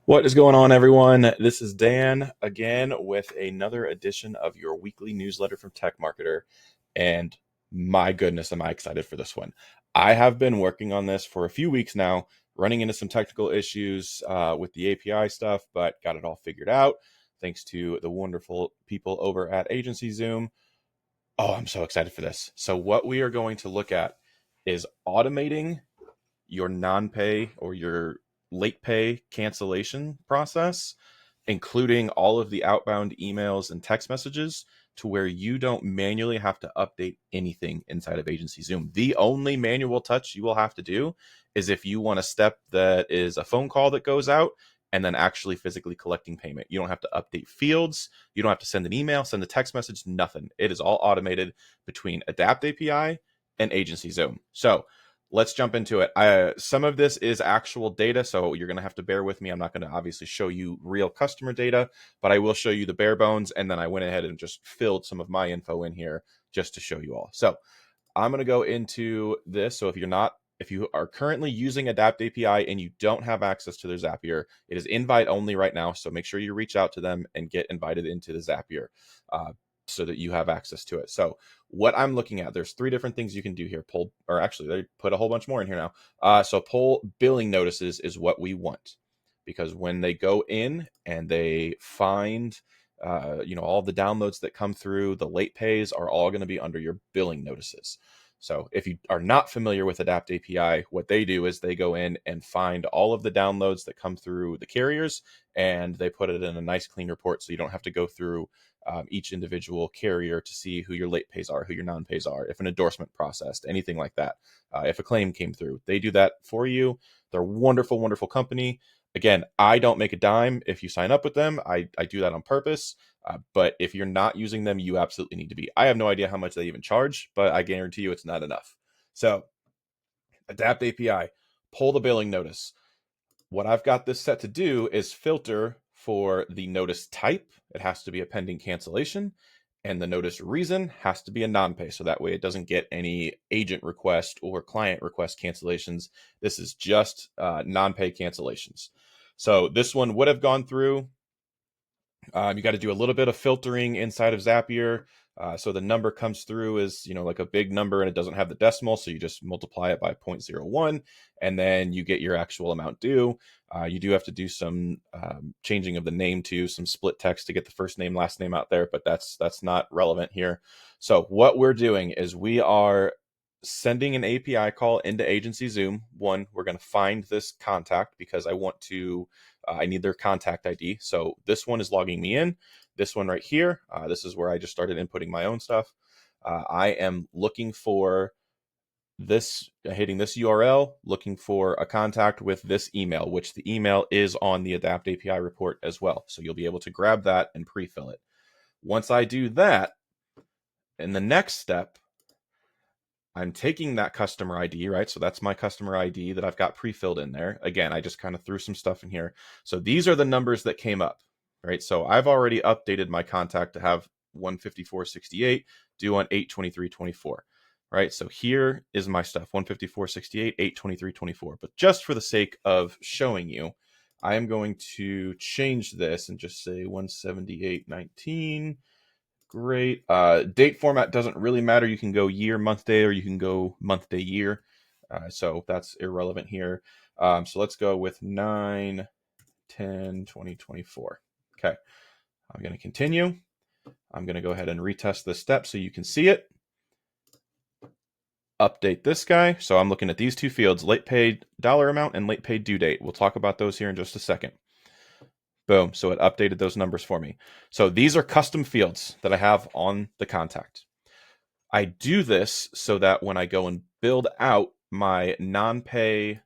What is going on, everyone? This is Dan again with another edition of your weekly newsletter from Tech Marketer. And my goodness, am I excited for this one. I have been working on this for a few weeks now, running into some technical issues with the API stuff, but got it all figured out thanks to the wonderful people over at AgencyZoom. Oh, I'm so excited for this. So what we are going to look at is automating your non-pay or your late pay cancellation process, including all of the outbound emails and text messages, to where you don't manually have to update anything inside of AgencyZoom. The only manual touch you will have to do is if you want a step that is a phone call that goes out and then actually physically collecting payment. You don't have to update fields. You don't have to send an email, send a text message, nothing. It is all automated between AdaptAPI and AgencyZoom. So let's jump into it. Some of this is actual data, so you're going to have to bear with me. I'm not going to obviously show you real customer data, but I will show you the bare bones, and then I went ahead and just filled some of my info in here just to show you all. So I'm going to go into this. So if you are currently using AdaptAPI and you don't have access to their Zapier, it is invite only right now. So make sure you reach out to them and get invited into the Zapier so that you have access to it. So what I'm looking at, there's 3 different things you can do here. They put a whole bunch more in here now. So pull billing notices is what we want, because when they go in and they find all the downloads that come through, the late pays are all going to be under your billing notices. So if you are not familiar with AdaptAPI, what they do is they go in and find all of the downloads that come through the carriers, and they put it in a nice clean report, so you don't have to go through each individual carrier to see who your late pays are, who your non-pays are, if an endorsement processed, anything like that. If a claim came through, they do that for you. They're a wonderful, wonderful company. Again, I don't make a dime if you sign up with them. I do that on purpose. But if you're not using them, you absolutely need to be. I have no idea how much they even charge, but I guarantee you it's not enough. So AdaptAPI, pull the billing notice. What I've got this set to do is filter for the notice type. It has to be a pending cancellation, and the notice reason has to be a non-pay. So that way it doesn't get any agent request or client request cancellations. This is just non-pay cancellations. So this one would have gone through. You got to do a little bit of filtering inside of Zapier. So the number comes through as, like a big number, and it doesn't have the decimal. So you just multiply it by 0.01, and then you get your actual amount due. You do have to do some changing of the name to some split text to get the first name, last name out there, but that's not relevant here. So what we're doing is we are sending an API call into AgencyZoom. One, we're going to find this contact because I need their contact ID. So this one is logging me in. This one right here, this is where I just started inputting my own stuff. I am looking for this, hitting this URL, looking for a contact with this email, which the email is on the AdaptAPI report as well. So you'll be able to grab that and pre-fill it. Once I do that, in the next step, I'm taking that customer ID, right? So that's my customer ID that I've got pre-filled in there. Again, I just kind of threw some stuff in here. So these are the numbers that came up, right? So I've already updated my contact to have 154.68 due on 8/23/24, right? So here is my stuff, 154.68, 8/23/24. But just for the sake of showing you, I am going to change this and just say 178.19. Great. Date format doesn't really matter. You can go year, month, day, or you can go month, day, year. So that's irrelevant here. So let's go with 9/10/2024. Okay. I'm going to continue. I'm going to go ahead and retest this step so you can see it. Update this guy. So I'm looking at these 2 fields, late paid dollar amount and late paid due date. We'll talk about those here in just a second. Boom. So it updated those numbers for me. So these are custom fields that I have on the contact. I do this so that when I go and build out my non-pay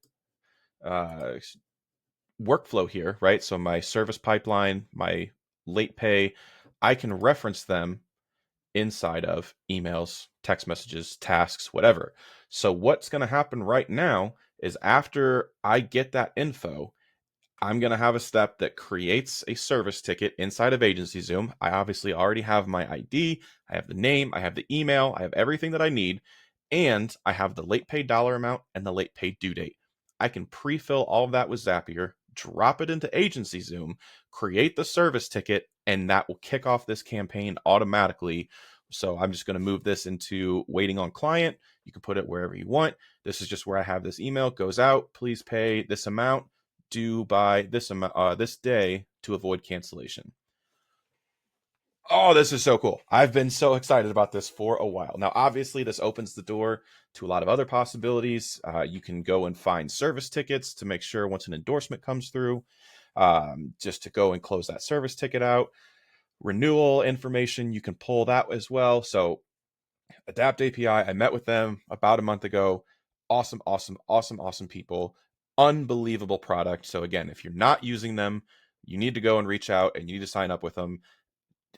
workflow here, right? So my service pipeline, my late pay, I can reference them inside of emails, text messages, tasks, whatever. So what's going to happen right now is after I get that info, I'm going to have a step that creates a service ticket inside of AgencyZoom. I obviously already have my ID, I have the name, I have the email, I have everything that I need, and I have the late pay dollar amount and the late pay due date. I can pre-fill all of that with Zapier, drop it into AgencyZoom, create the service ticket, and that will kick off this campaign automatically. So I'm just going to move this into waiting on client. You can put it wherever you want. This is just where I have this email goes out. Please pay this amount due by this amount this day to avoid cancellation. Oh, this is so cool. I've been so excited about this for a while. Now, obviously, this opens the door to a lot of other possibilities. You can go and find service tickets to make sure once an endorsement comes through, just to go and close that service ticket out. Renewal information, you can pull that as well. So AdaptAPI, I met with them about a month ago. Awesome, awesome, awesome, awesome people. Unbelievable product. So again, if you're not using them, you need to go and reach out and you need to sign up with them.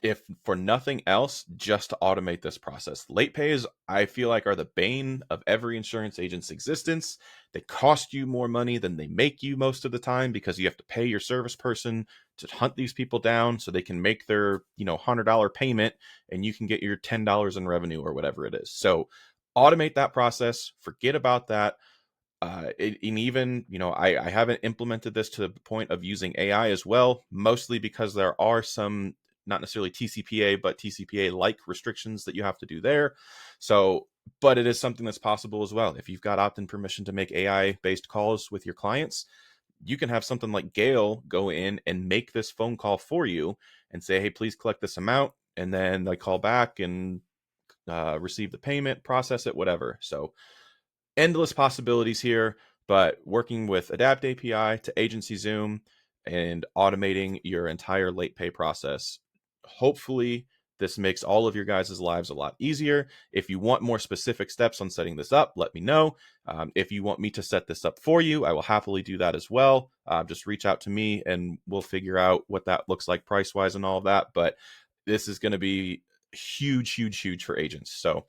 If for nothing else, just to automate this process. Late pays, I feel like, are the bane of every insurance agent's existence. They cost you more money than they make you most of the time because you have to pay your service person to hunt these people down so they can make their, $100 payment and you can get your $10 in revenue or whatever it is. So automate that process, forget about that. And even, I haven't implemented this to the point of using AI as well, mostly because there are some, not necessarily TCPA, but TCPA-like restrictions that you have to do there. So, but it is something that's possible as well. If you've got opt-in permission to make AI-based calls with your clients, you can have something like Gail go in and make this phone call for you and say, hey, please collect this amount. And then they call back and receive the payment, process it, whatever. So endless possibilities here, but working with AdaptAPI to AgencyZoom and automating your entire late pay process. Hopefully, this makes all of your guys' lives a lot easier. If you want more specific steps on setting this up, let me know. If you want me to set this up for you, I will happily do that as well. Just reach out to me and we'll figure out what that looks like price-wise and all of that. But this is going to be huge, huge, huge for agents. So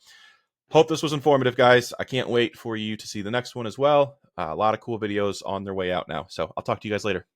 hope this was informative, guys. I can't wait for you to see the next one as well. A lot of cool videos on their way out now. So I'll talk to you guys later.